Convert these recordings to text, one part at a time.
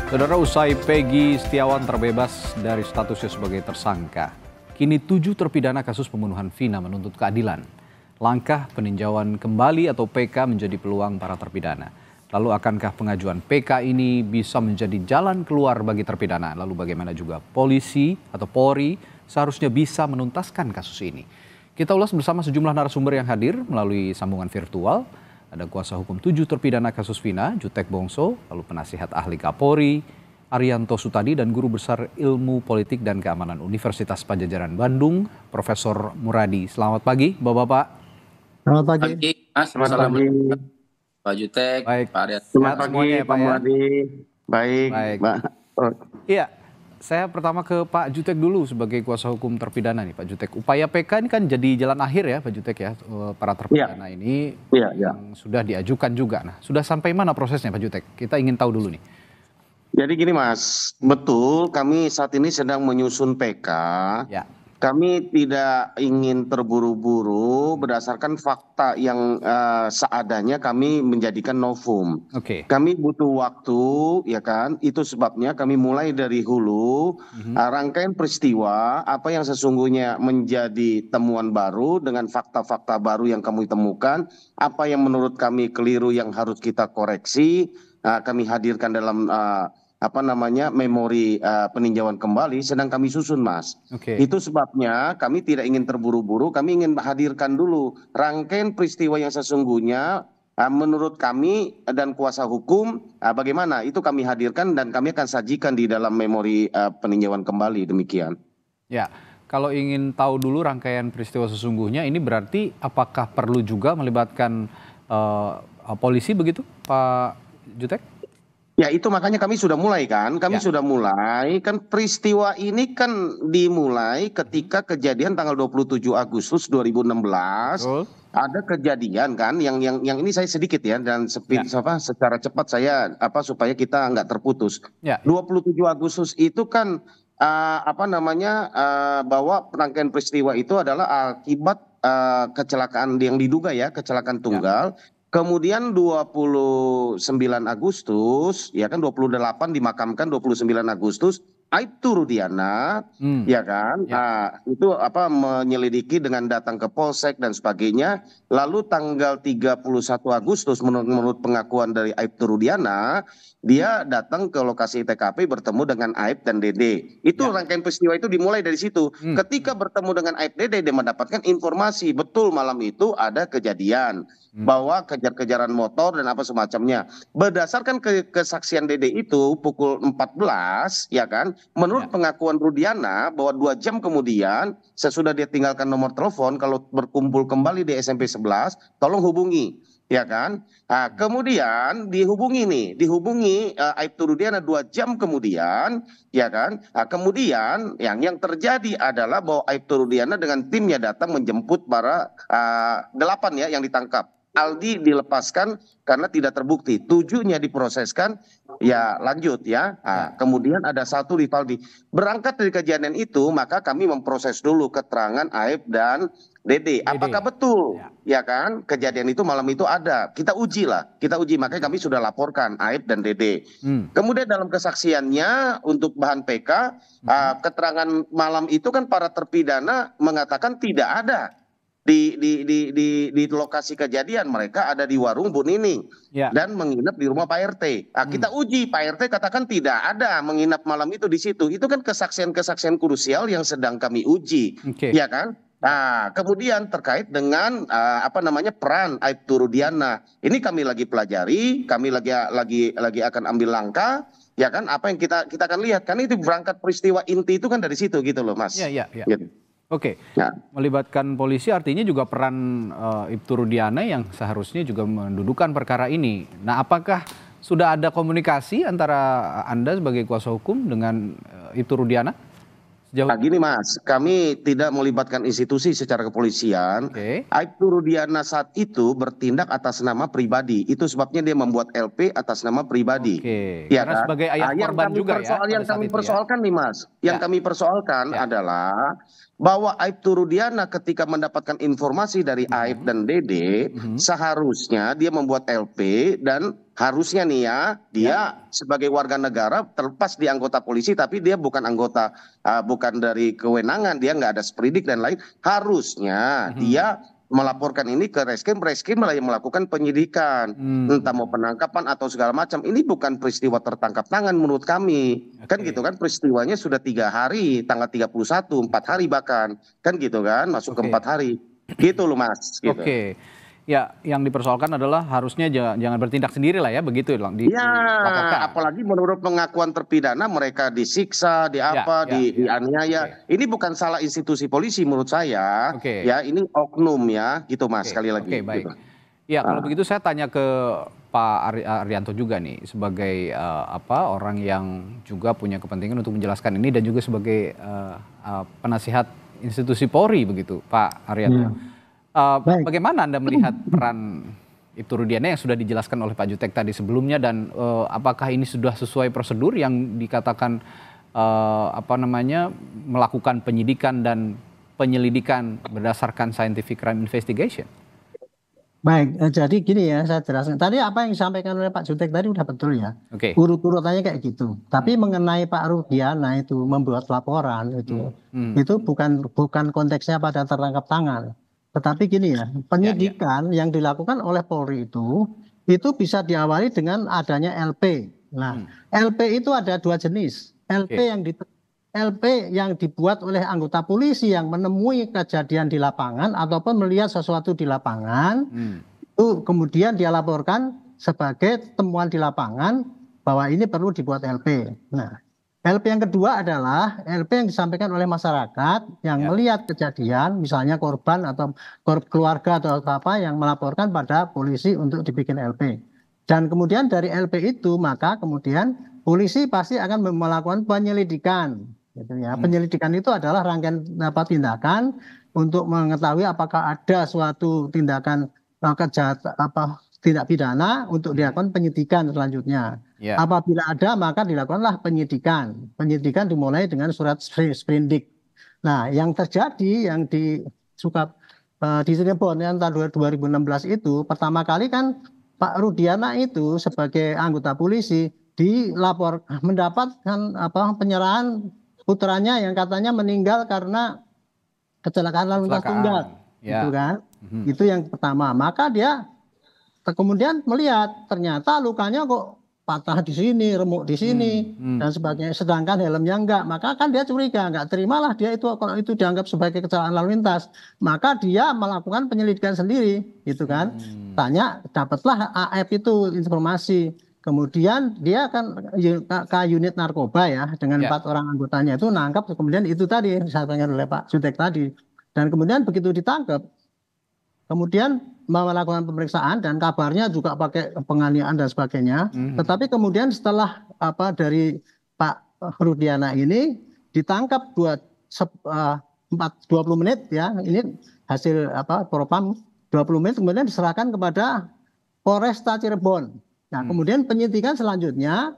Saudara, usai Peggy Setiawan terbebas dari statusnya sebagai tersangka, kini 7 terpidana kasus pembunuhan Vina menuntut keadilan. Langkah peninjauan kembali atau PK menjadi peluang para terpidana. Lalu akankah pengajuan PK ini bisa menjadi jalan keluar bagi terpidana? Lalu bagaimana juga polisi atau Polri seharusnya bisa menuntaskan kasus ini? Kita ulas bersama sejumlah narasumber yang hadir melalui sambungan virtual. Ada kuasa hukum 7 terpidana kasus Vina, Jutek Bongso, lalu penasihat ahli Kapolri, Arianto Sutadi, dan Guru Besar Ilmu Politik dan Keamanan Universitas Padjadjaran Bandung, Profesor Muradi. Selamat pagi, Bapak-Bapak. Selamat pagi. Mas. Selamat pagi. Pak Jutek, Baik. Pak Arianto. Selamat Sehat pagi, semuanya ya, Pak Pak ya? Muradi. Baik, Baik. Mbak. Iya, saya pertama ke Pak Jutek dulu sebagai kuasa hukum terpidana nih, Pak Jutek. Upaya PK ini kan jadi jalan akhir ya, Pak Jutek ya, para terpidana ini Iya. yang sudah diajukan juga. Nah, sudah sampai mana prosesnya, Pak Jutek? Kita ingin tahu dulu nih. Jadi gini Mas, betul kami saat ini sedang menyusun PK. Ya. Kami tidak ingin terburu-buru berdasarkan fakta yang seadanya kami menjadikan novum. Oke. Kami butuh waktu, ya kan? Itu sebabnya kami mulai dari hulu, rangkaian peristiwa, apa yang sesungguhnya menjadi temuan baru dengan fakta-fakta baru yang kami temukan, apa yang menurut kami keliru yang harus kita koreksi, kami hadirkan dalam memori peninjauan kembali sedang kami susun, Mas. Oke. Itu sebabnya kami tidak ingin terburu-buru, kami ingin hadirkan dulu rangkaian peristiwa yang sesungguhnya menurut kami dan kuasa hukum bagaimana itu kami hadirkan dan kami akan sajikan di dalam memori peninjauan kembali, demikian. Ya, kalau ingin tahu dulu rangkaian peristiwa sesungguhnya ini berarti apakah perlu juga melibatkan polisi begitu, Pak Jutek? Ya itu makanya kami sudah mulai kan, Ya. sudah mulai kan peristiwa ini kan dimulai ketika kejadian tanggal 27 Agustus 2016. Betul. Ada kejadian kan yang ini saya sedikit ya dan secara cepat saya supaya kita nggak terputus. Ya. 27 Agustus itu kan bahwa rangkaian peristiwa itu adalah akibat kecelakaan yang diduga ya, kecelakaan tunggal. Kemudian 29 Agustus, ya kan 28 dimakamkan 29 Agustus, Aibtu Rudiana, ya kan, itu menyelidiki dengan datang ke Polsek dan sebagainya. Lalu tanggal 31 Agustus menurut pengakuan dari Aibtu Rudiana, dia datang ke lokasi TKP bertemu dengan Aib dan Dede. Itu rangkaian peristiwa itu dimulai dari situ. Ketika bertemu dengan Aib Dede, dia mendapatkan informasi betul malam itu ada kejadian bahwa kejar-kejaran motor dan apa semacamnya. Berdasarkan kesaksian Dede itu pukul 14, ya kan, menurut pengakuan Rudiana bahwa 2 jam kemudian sesudah dia tinggalkan nomor telepon, kalau berkumpul kembali di SMP 11, tolong hubungi. Ya kan, kemudian dihubungi Aibtu Rudiana 2 jam kemudian, ya kan, kemudian yang terjadi adalah bahwa Aibtu Rudiana dengan timnya datang menjemput para 8 ya yang ditangkap. Aldi dilepaskan karena tidak terbukti, 7-nya diproseskan, ya lanjut ya. Kemudian ada 1 Rivaldi. Berangkat dari kejadian itu, maka kami memproses dulu keterangan Aib dan Dede. Apakah betul, ya kan, kejadian itu malam itu ada. Kita uji, makanya kami sudah laporkan Aib dan Dede. Kemudian dalam kesaksiannya untuk bahan PK, keterangan malam itu kan para terpidana mengatakan tidak ada di lokasi kejadian, mereka ada di warung Bu Nining dan menginap di rumah Pak RT. Kita uji, Pak RT katakan tidak ada menginap malam itu di situ. Itu kan kesaksian-kesaksian krusial yang sedang kami uji, ya kan? Nah, kemudian terkait dengan peran Aibtu Rudiana, ini kami lagi pelajari, kami lagi akan ambil langkah, ya kan? Apa yang kita akan lihat, karena itu berangkat peristiwa inti itu kan dari situ gitu loh, Mas. Iya. Gitu. Oke, melibatkan polisi artinya juga peran Aibtu Rudiana yang seharusnya juga mendudukan perkara ini. Nah, apakah sudah ada komunikasi antara Anda sebagai kuasa hukum dengan Aibtu Rudiana? Gini Mas, kami tidak melibatkan institusi secara kepolisian. Aibtu Rudiana saat itu bertindak atas nama pribadi. Itu sebabnya dia membuat LP atas nama pribadi. Ya, karena kan? Sebagai ayah korban juga ya. Yang kami persoalkan nih Mas, yang kami persoalkan adalah bahwa Aibtu Rudiana ketika mendapatkan informasi dari Aib dan Dede, seharusnya dia membuat LP dan harusnya nih ya, dia sebagai warga negara terlepas di anggota polisi, tapi dia bukan anggota, bukan dari kewenangan, dia nggak ada sprindik dan lain. Harusnya dia melaporkan ini ke Reskrim, Reskrim malah yang melakukan penyidikan, entah mau penangkapan atau segala macam. Ini bukan peristiwa tertangkap tangan menurut kami, kan gitu kan, peristiwanya sudah 3 hari, tanggal 31, 4 hari bahkan, kan gitu kan, masuk ke 4 hari, gitu loh Mas. Gitu. Oke. Ya, yang dipersoalkan adalah harusnya jangan bertindak sendiri lah ya, begitu Ya, dilaporkan. apalagi menurut pengakuan terpidana mereka disiksa, dianiaya. Ini bukan salah institusi polisi menurut saya. Ya, ini oknum ya, gitu Mas, sekali lagi. Oke, baik. Gitu. Ya, kalau begitu saya tanya ke Pak Arianto juga nih, sebagai orang yang juga punya kepentingan untuk menjelaskan ini dan juga sebagai penasihat institusi Polri begitu, Pak Arianto. Bagaimana Anda melihat peran Ibtu Rudiana yang sudah dijelaskan oleh Pak Jutek tadi sebelumnya, dan apakah ini sudah sesuai prosedur yang dikatakan melakukan penyidikan dan penyelidikan berdasarkan scientific crime investigation? Baik, jadi gini ya, saya jelaskan. Tadi apa yang disampaikan oleh Pak Jutek tadi udah betul ya. Urut-urutannya kayak gitu. Tapi mengenai Pak Rudiana itu membuat laporan itu bukan konteksnya pada tertangkap tangan. Tetapi gini ya, penyidikan yang dilakukan oleh Polri itu bisa diawali dengan adanya LP. Nah, LP itu ada 2 jenis. LP yang dibuat oleh anggota polisi yang menemui kejadian di lapangan ataupun melihat sesuatu di lapangan, itu kemudian dia laporkan sebagai temuan di lapangan bahwa ini perlu dibuat LP. Nah, LP yang kedua adalah LP yang disampaikan oleh masyarakat yang melihat kejadian, misalnya korban atau keluarga atau apa yang melaporkan pada polisi untuk dibikin LP. Dan kemudian dari LP itu maka kemudian polisi pasti akan melakukan penyelidikan. Gitu ya. Penyelidikan itu adalah rangkaian tindakan untuk mengetahui apakah ada suatu tindakan tindak pidana untuk dilakukan penyidikan selanjutnya. Apabila ada maka dilakukanlah penyidikan. Penyidikan dimulai dengan surat sprindik. Nah, yang terjadi yang di Cirebon yang tahun 2016 itu pertama kali kan Pak Rudiana itu sebagai anggota polisi mendapatkan penyerahan putranya yang katanya meninggal karena kecelakaan lalu lintas tunggal. Gitu kan? Itu yang pertama. Maka dia kemudian melihat ternyata lukanya kok patah di sini, remuk di sini, dan sebagainya. Sedangkan helmnya enggak, maka kan dia curiga, enggak terimalah dia itu kalau itu dianggap sebagai kecelakaan lalu lintas. Maka dia melakukan penyelidikan sendiri, gitu kan. Tanya, dapatlah AF itu informasi. Kemudian dia akan ke unit narkoba ya, dengan 4 orang anggotanya itu nangkap, kemudian itu tadi disampaikan oleh Pak Jutek tadi. Dan kemudian begitu ditangkap, kemudian melakukan pemeriksaan dan kabarnya juga pakai penganiayaan dan sebagainya. Tetapi kemudian setelah dari Pak Rudiana ini ditangkap 20 menit ya, ini hasil propam 20 menit kemudian diserahkan kepada Polresta Cirebon. Nah, kemudian penyidikan selanjutnya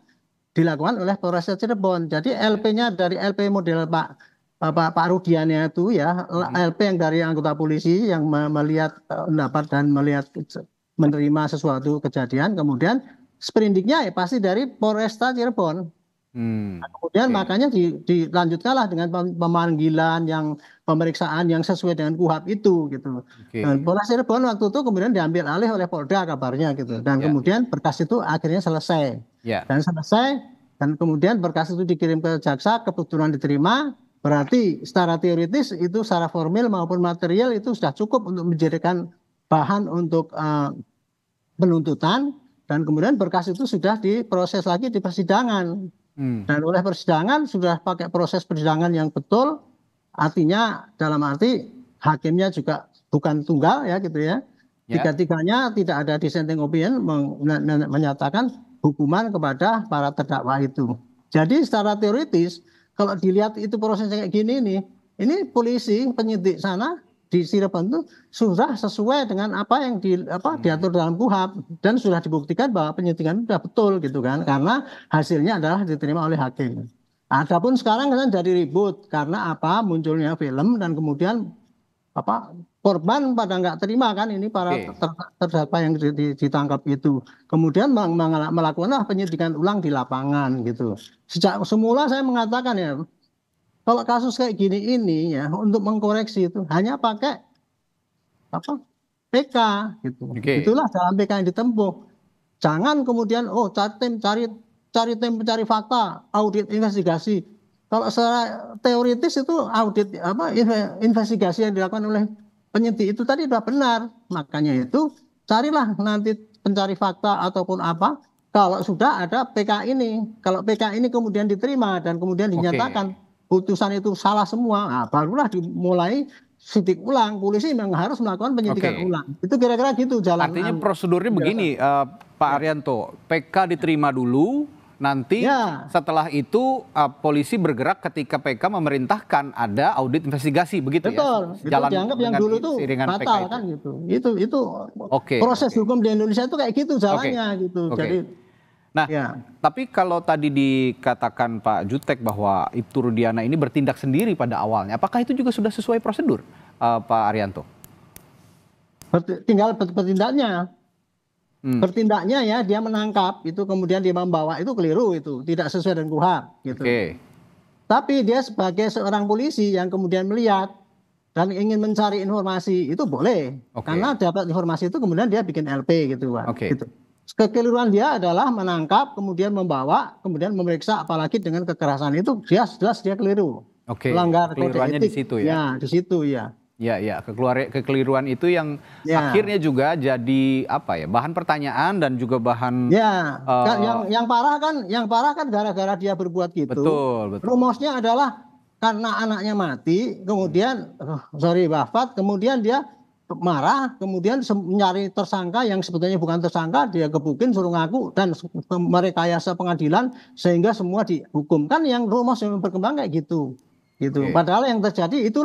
dilakukan oleh Polresta Cirebon. Jadi LP-nya dari LP model Pak Rudiana itu ya, LP yang dari anggota polisi yang melihat pendapat dan menerima sesuatu kejadian, kemudian sprindiknya ya pasti dari Polresta Cirebon. Nah, kemudian makanya dilanjutkanlah dengan pemanggilan yang pemeriksaan yang sesuai dengan KUHAP itu gitu. Dan Polresta Cirebon waktu itu kemudian diambil alih oleh Polda kabarnya gitu. Dan kemudian berkas itu akhirnya selesai. Dan selesai dan kemudian berkas itu dikirim ke jaksa, kebetulan diterima. Berarti secara teoritis itu secara formil maupun material itu sudah cukup untuk menjadikan bahan untuk penuntutan, dan kemudian berkas itu sudah diproses lagi di persidangan. Dan oleh persidangan sudah pakai proses persidangan yang betul, artinya dalam arti hakimnya juga bukan tunggal ya gitu ya. Tiga-tiganya tidak ada dissenting opinion menyatakan hukuman kepada para terdakwa itu. Jadi secara teoritis kalau dilihat itu prosesnya kayak gini nih, ini polisi penyidik sana di Cirebon itu sudah sesuai dengan apa yang diatur dalam KUHAP dan sudah dibuktikan bahwa penyidikan sudah betul gitu kan, karena hasilnya adalah diterima oleh hakim. Adapun sekarang kan jadi ribut karena munculnya film dan kemudian apa korban pada nggak terima kan ini para terdakwa yang ditangkap itu. Kemudian melakukan penyidikan ulang di lapangan gitu. Sejak semula saya mengatakan ya, kalau kasus kayak gini ini ya untuk mengkoreksi itu hanya pakai apa PK gitu. Itulah dalam PK yang ditempuh. Jangan kemudian cari tim pencari fakta, audit investigasi. Kalau secara teoritis itu audit investigasi yang dilakukan oleh penyidik itu tadi sudah benar. Makanya itu carilah nanti pencari fakta ataupun apa. Kalau sudah ada PK ini, kalau PK ini kemudian diterima dan kemudian dinyatakan putusan itu salah semua, barulah dimulai sidik ulang. Polisi memang harus melakukan penyidikan ulang. Itu kira-kira gitu jalan. Artinya prosedurnya begini, Pak Arianto, PK diterima dulu, nanti setelah itu polisi bergerak ketika PK memerintahkan ada audit investigasi, begitu ya? Betul, itu dianggap yang dulu itu batal kan gitu. Itu proses hukum di Indonesia itu kayak gitu jalannya gitu. Jadi nah, tapi kalau tadi dikatakan Pak Jutek bahwa Ibtu Rudiana ini bertindak sendiri pada awalnya, apakah itu juga sudah sesuai prosedur, Pak Arianto? Tinggal bertindaknya. Bertindaknya ya, dia menangkap itu kemudian dia membawa itu keliru, itu tidak sesuai dengan KUHP gitu. Tapi dia sebagai seorang polisi yang kemudian melihat dan ingin mencari informasi itu boleh, karena dapat informasi itu kemudian dia bikin LP gitu Pak. Gitu. Kekeliruan dia adalah menangkap kemudian membawa kemudian memeriksa, apalagi dengan kekerasan itu dia jelas dia keliru. Melanggar kode etik. Di situ ya. Ya, di situ ya. Ya, kekeliruan itu yang akhirnya juga jadi apa ya, bahan pertanyaan dan juga bahan yang parah kan gara-gara dia berbuat gitu. Betul. Rumusnya adalah karena anaknya mati, kemudian wafat, kemudian dia marah, kemudian mencari tersangka yang sebetulnya bukan tersangka, dia gebukin suruh ngaku dan merekayasa pengadilan sehingga semua dihukum. Kan yang rumus yang berkembang kayak gitu. Padahal yang terjadi itu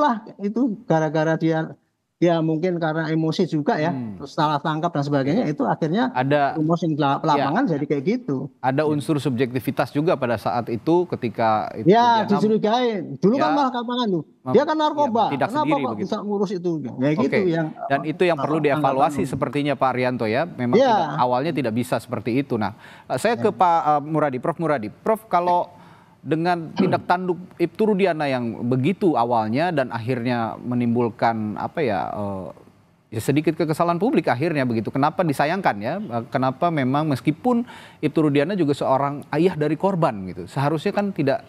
gara-gara dia mungkin karena emosi juga ya, salah tangkap dan sebagainya, itu akhirnya ada rumus yang lapangan jadi kayak gitu. Ada unsur subjektivitas juga pada saat itu ketika itu dicurigai. Dulu kan malah kapangan tuh. Dia kan narkoba. Kenapa kok bisa ngurus itu? Ya gitu yang. Dan itu yang perlu dievaluasi sepertinya Pak Arianto ya. Memang awalnya tidak bisa seperti itu. Nah, saya ke Pak Muradi, Prof Muradi. Prof, kalau dengan tindak tanduk Ibtu Rudiana yang begitu awalnya dan akhirnya menimbulkan sedikit kekesalan publik akhirnya begitu. Kenapa disayangkan ya? Kenapa memang meskipun Ibtu Rudiana juga seorang ayah dari korban gitu, seharusnya kan tidak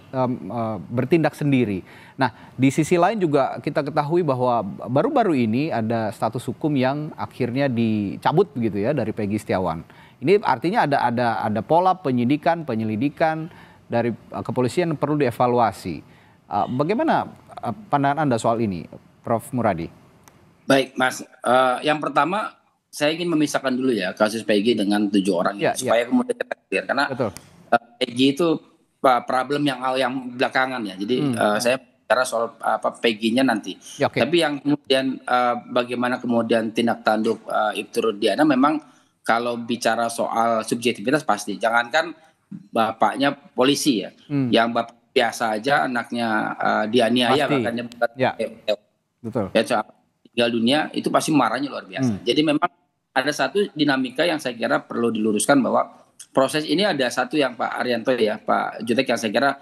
bertindak sendiri. Nah, di sisi lain juga kita ketahui bahwa baru-baru ini ada status hukum yang akhirnya dicabut begitu ya dari Peggy Setiawan. Ini artinya ada pola penyelidikan dari kepolisian yang perlu dievaluasi. Bagaimana pandangan Anda soal ini, Prof Muradi? Baik, Mas. Yang pertama, saya ingin memisahkan dulu ya kasus Peggy dengan 7 orang ini, supaya kemudian kita clear. Karena Peggy itu problem yang belakangan ya. Jadi saya bicara soal Peggy-nya nanti. Tapi yang kemudian bagaimana kemudian tindak tanduk Ibtu Rudiana, memang kalau bicara soal subjektivitas pasti. Jangankan bapaknya polisi ya, yang bapak biasa aja anaknya dianiaya bahkan betul. Tinggal dunia itu pasti marahnya luar biasa. Jadi memang ada satu dinamika yang saya kira perlu diluruskan, bahwa proses ini ada satu yang Pak Arianto ya, Pak Jutek, yang saya kira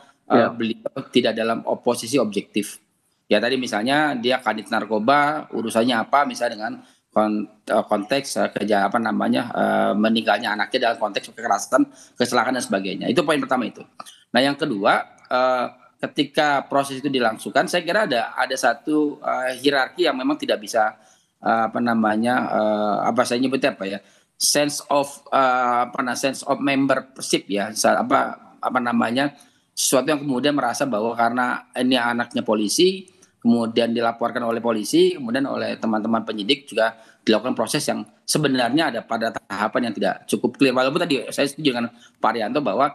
beliau tidak dalam oposisi objektif. Ya tadi misalnya dia kadit narkoba, urusannya apa misalnya dengan konteks meninggalnya anaknya dalam konteks kekerasan, kecelakaan dan sebagainya. Itu poin pertama itu. Nah, yang kedua, ketika proses itu dilangsungkan, saya kira ada satu hierarki yang memang tidak bisa saya nyebutnya sense of membership ya, sesuatu yang kemudian merasa bahwa karena ini anaknya polisi, kemudian dilaporkan oleh polisi, kemudian oleh teman-teman penyidik juga dilakukan proses yang sebenarnya ada pada tahapan yang tidak cukup clear. Walaupun tadi saya setuju dengan Pak Arianto bahwa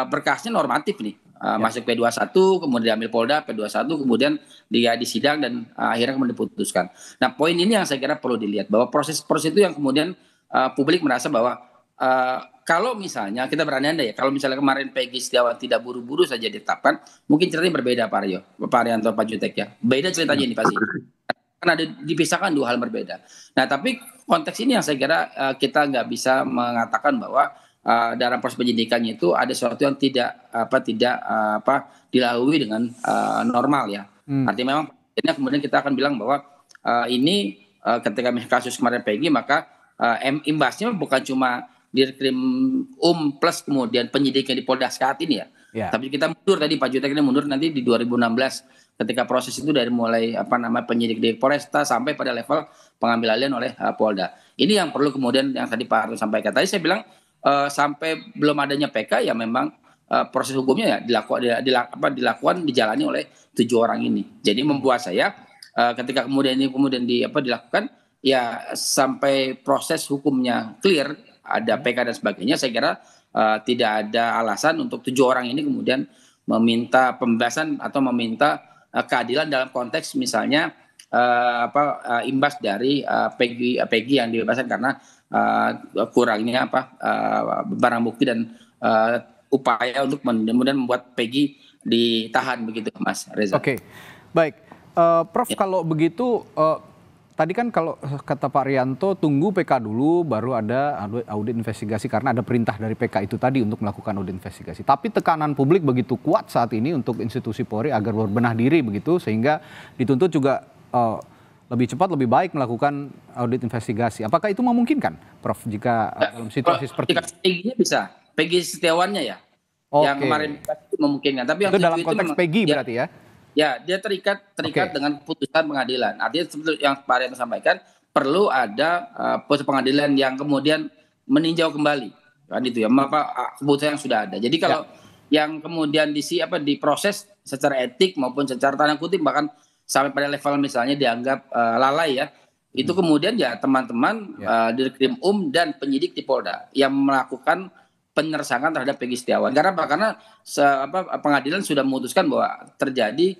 berkasnya normatif nih, masuk P21, kemudian diambil Polda, P21, kemudian dia disidang dan akhirnya kemudian diputuskan. Nah, poin ini yang saya kira perlu dilihat, bahwa proses itu yang kemudian publik merasa bahwa kalau misalnya kita berandai-andai ya, kalau misalnya kemarin Peggy Setiawan tidak buru-buru saja ditetapkan, mungkin ceritanya berbeda Pak Arianto, Pak Jutek ya. Beda ceritanya ini pasti. Kan ada dipisahkan dua hal berbeda. Nah, tapi konteks ini yang saya kira kita nggak bisa mengatakan bahwa dalam proses penyidikannya itu ada sesuatu yang tidak dilalui dengan normal ya. Artinya memang kemudian kita akan bilang bahwa ini ketika kasus kemarin Peggy, maka imbasnya bukan cuma Dirkrim plus kemudian penyidiknya di Polda saat ini ya. Tapi kita mundur tadi, Pak Jutek ini mundur nanti di 2016 ketika proses itu dari mulai penyidik di Polresta sampai pada level pengambil alihan oleh Polda. Ini yang perlu kemudian yang tadi Pak Arto sampaikan. Tadi saya bilang sampai belum adanya PK ya memang proses hukumnya ya dilakukan dijalani oleh 7 orang ini. Jadi membuat saya ketika kemudian dilakukan ya sampai proses hukumnya clear, ada PK dan sebagainya, saya kira tidak ada alasan untuk 7 orang ini kemudian meminta pembebasan atau meminta keadilan dalam konteks misalnya imbas dari Peggy yang dibebaskan karena kurangnya barang bukti dan upaya untuk kemudian membuat Peggy ditahan begitu, Mas Reza. Oke, baik, Prof. Kalau begitu. Tadi kan kalau kata Pak Rianto tunggu PK dulu baru ada audit investigasi karena ada perintah dari PK itu tadi untuk melakukan audit investigasi. Tapi tekanan publik begitu kuat saat ini untuk institusi Polri agar berbenah diri begitu sehingga dituntut juga lebih cepat lebih baik melakukan audit investigasi. Apakah itu memungkinkan, Prof, jika dalam situasi seperti ini? Peggy-nya bisa, Peggy Setiawannya ya. Yang kemarin itu memungkinkan. Tapi itu dalam konteks Peggy berarti ya? Ya, dia terikat dengan putusan pengadilan. Artinya seperti yang Pak Arianto sampaikan, perlu ada putusan pengadilan yang kemudian meninjau kembali, kan itu ya, keputusan yang sudah ada. Jadi kalau yang kemudian diproses secara etik maupun secara tanda kutip bahkan sampai pada level misalnya dianggap lalai ya, itu kemudian ya teman-teman Dirkrim dan penyidik di Polda yang melakukan penyersangan terhadap Peggy Setiawan. Karena apa? Karena pengadilan sudah memutuskan bahwa terjadi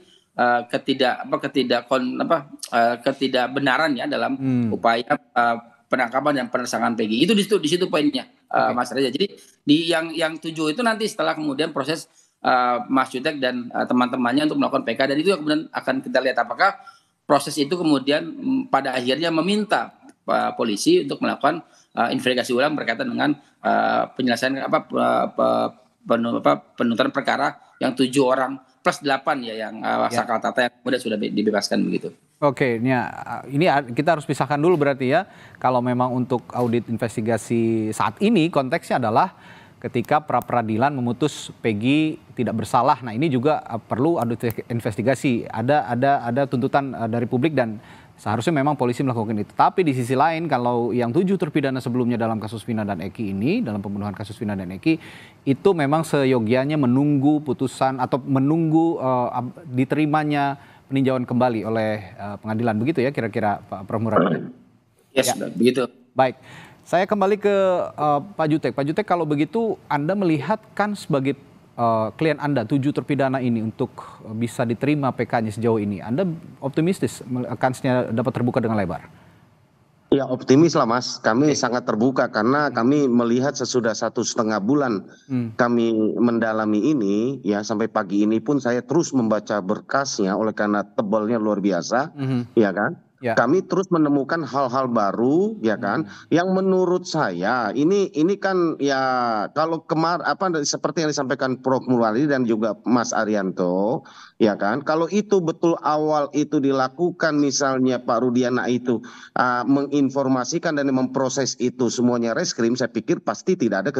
ketidakbenaran ya dalam upaya penangkapan dan penyersangan Peggy. Itu di situ poinnya, Mas Reza. Jadi yang 7 itu nanti setelah kemudian proses Mas Jutek dan teman-temannya untuk melakukan PK, dan itu kemudian akan kita lihat apakah proses itu kemudian pada akhirnya meminta polisi untuk melakukan investigasi ulang berkaitan dengan penyelesaian penuntutan perkara yang 7 orang plus 8 ya yang Sakal Tata yang kemudian sudah dibebaskan begitu. Oke, ini kita harus pisahkan dulu berarti ya. Kalau memang untuk audit investigasi saat ini konteksnya adalah ketika pra-peradilan memutus Peggy tidak bersalah. Nah, ini juga perlu audit investigasi. Ada tuntutan dari publik dan seharusnya memang polisi melakukan itu. Tapi di sisi lain kalau yang 7 terpidana sebelumnya dalam kasus Vina dan Eki ini, dalam pembunuhan kasus Vina dan Eki, itu memang seyogianya menunggu putusan atau menunggu diterimanya peninjauan kembali oleh pengadilan. Begitu ya kira-kira Pak Muradi? Yes, ya. Begitu. Baik, saya kembali ke Pak Jutek. Pak Jutek, kalau begitu Anda melihat kan sebagai klien Anda 7 terpidana ini untuk bisa diterima PK-nya sejauh ini, Anda optimistis kansnya dapat terbuka dengan lebar? Ya, optimis lah Mas, kami sangat terbuka karena kami melihat sesudah 1,5 bulan kami mendalami ini ya, sampai pagi ini pun saya terus membaca berkasnya oleh karena tebalnya luar biasa, ya kan. Kami terus menemukan hal-hal baru ya kan, yang menurut saya ini kan ya kalau seperti yang disampaikan Prof Murwali dan juga Mas Arianto ya kan, kalau itu betul awal itu dilakukan misalnya Pak Rudiana itu menginformasikan dan memproses itu semuanya reskrim, saya pikir pasti tidak ada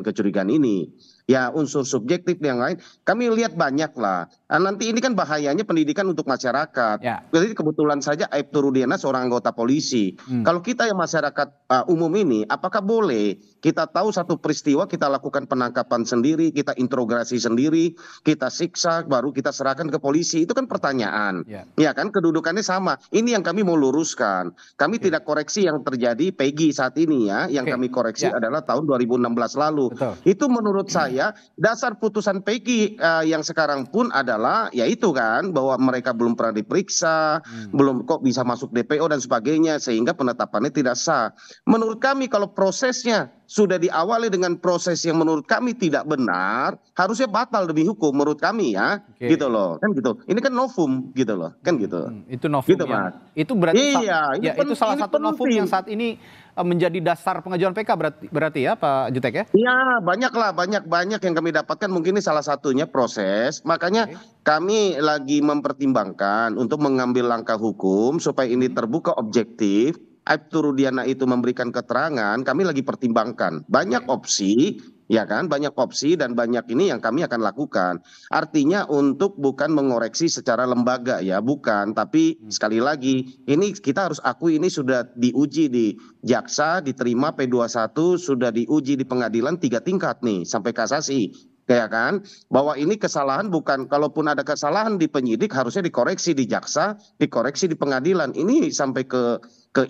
kecurigaan ini. Ya, unsur subjektif yang lain kami lihat banyak lah. Nanti ini kan bahayanya pendidikan untuk masyarakat. Jadi kebetulan saja Aibtu Rudiana seorang anggota polisi. Kalau kita yang masyarakat umum ini, apakah boleh kita tahu satu peristiwa kita lakukan penangkapan sendiri, kita interogasi sendiri, kita siksa, baru kita serahkan ke polisi? Itu kan pertanyaan. Ya kan, kedudukannya sama. Ini yang kami mau luruskan. Kami tidak koreksi yang terjadi Peggy saat ini ya. Yang kami koreksi adalah tahun 2016 lalu. Itu menurut saya dasar putusan Peggy yang sekarang pun adalah yaitu kan bahwa mereka belum pernah diperiksa, belum kok bisa masuk DPO dan sebagainya, sehingga penetapannya tidak sah. Menurut kami kalau prosesnya sudah diawali dengan proses yang menurut kami tidak benar, harusnya batal demi hukum menurut kami ya, gitu loh, kan gitu. Ini kan novum gitu loh, kan gitu. Itu novum Gitu, yang, Mas. itu berarti Iya, ini itu salah satu novum yang saat ini menjadi dasar pengajuan PK berarti ya Pak Jutek ya? Iya, banyak yang kami dapatkan, mungkin ini salah satunya proses. Makanya kami lagi mempertimbangkan untuk mengambil langkah hukum supaya ini terbuka objektif. Aibtu Rudiana itu memberikan keterangan, kami lagi pertimbangkan. Banyak opsi, ya kan? Banyak opsi dan banyak ini yang kami akan lakukan. Artinya untuk bukan mengoreksi secara lembaga ya, bukan. Tapi sekali lagi, ini kita harus akui ini sudah diuji di jaksa, diterima P21, sudah diuji di pengadilan 3 tingkat nih, sampai kasasi. Kayak kan, bahwa ini kesalahan bukan, kalaupun ada kesalahan di penyidik harusnya dikoreksi di jaksa, dikoreksi di pengadilan. Ini sampai ke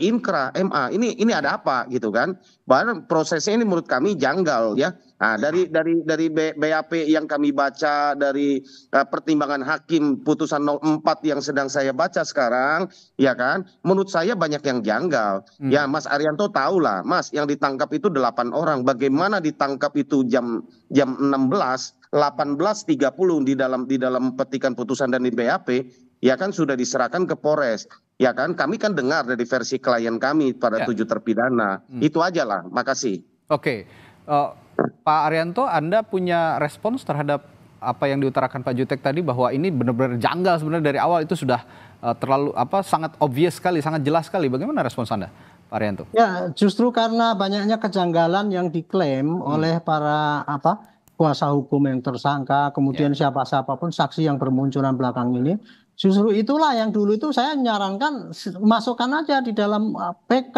Inkra, MA. Ini ada apa gitu kan? Bahkan prosesnya ini menurut kami janggal ya. Nah, dari BAP yang kami baca, dari pertimbangan hakim putusan 04 yang sedang saya baca sekarang, ya kan? Menurut saya banyak yang janggal. Ya, Mas Arianto tahu lah, Mas, yang ditangkap itu 8 orang. Bagaimana ditangkap itu jam 16, 18.30 di dalam petikan putusan dan di BAP, ya kan sudah diserahkan ke Polres. Ya kan, kami kan dengar dari versi klien kami pada 7 terpidana. Itu aja lah, makasih. Oke, Pak Arianto, Anda punya respons terhadap apa yang diutarakan Pak Jutek tadi bahwa ini benar-benar janggal sebenarnya dari awal, itu sudah terlalu sangat obvious sekali, sangat jelas sekali. Bagaimana respons Anda, Pak Arianto? Ya, justru karena banyaknya kejanggalan yang diklaim oleh para kuasa hukum yang tersangka, kemudian siapapun saksi yang bermunculan belakang ini. Justru itulah yang dulu itu saya nyarankan masukkan aja di dalam PK.